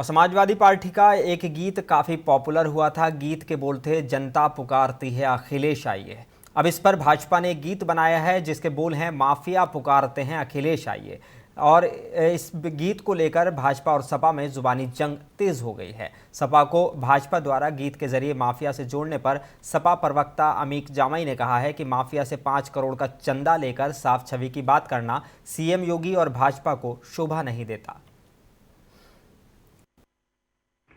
और समाजवादी पार्टी का एक गीत काफ़ी पॉपुलर हुआ था। गीत के बोल थे, जनता पुकारती है अखिलेश आइए। अब इस पर भाजपा ने एक गीत बनाया है जिसके बोल हैं, माफिया पुकारते हैं अखिलेश आइए। और इस गीत को लेकर भाजपा और सपा में जुबानी जंग तेज हो गई है। सपा को भाजपा द्वारा गीत के जरिए माफिया से जोड़ने पर सपा प्रवक्ता अमीक जामाई ने कहा है कि माफिया से 5 करोड़ का चंदा लेकर साफ छवि की बात करना सीएम योगी और भाजपा को शोभा नहीं देता।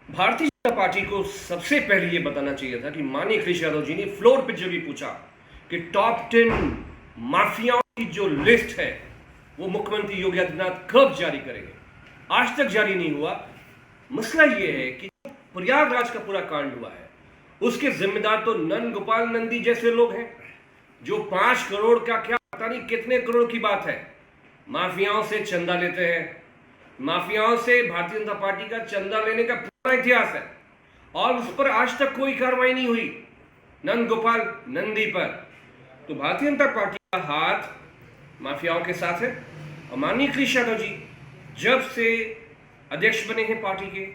भारतीय जनता पार्टी को सबसे पहले यह बताना चाहिए था कि माननीय अखिलेश यादव जी ने फ्लोर पे जब भी पूछा कि टॉप 10 माफियाओं की जो लिस्ट है वो मुख्यमंत्री योगी आदित्यनाथ कब जारी करेंगे, आज तक जारी नहीं हुआ। मसला यह है कि प्रयागराज का पूरा कांड हुआ है, उसके जिम्मेदार तो नंद गोपाल नंदी जैसे लोग हैं जो 5 करोड़ का क्या पता नहीं कितने करोड़ की बात है, माफियाओं से चंदा लेते हैं। माफियाओं से भारतीय जनता पार्टी का चंदा लेने का पूरा इतिहास है और उस पर आज तक कोई कार्रवाई नहीं हुई नंद गोपाल नंदी पर। तो भारतीय जनता पार्टी का हाथ माफियाओं के साथ है। और माननीय अखिलेश यादव जी जब से अध्यक्ष बने हैं पार्टी के,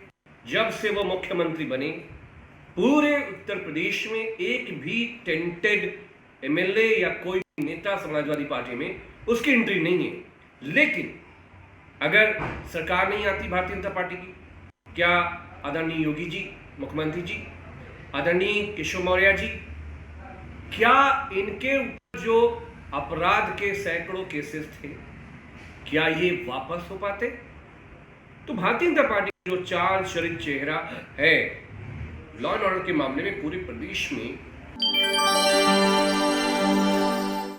जब से वो मुख्यमंत्री बने, पूरे उत्तर प्रदेश में एक भी टेंटेड एमएलए या कोई नेता समाजवादी पार्टी में उसकी एंट्री नहीं है। लेकिन अगर सरकार नहीं आती भारतीय जनता पार्टी की, क्या आदरणीय योगी जी मुख्यमंत्री जी, आदरणीय केशव मौर्य जी, क्या इनके ऊपर जो अपराध के सैकड़ों केसेस थे, क्या ये वापस हो पाते? तो भारतीय जनता पार्टी जो चाल चरित चेहरा है लॉ एंड ऑर्डर के मामले में पूरे प्रदेश में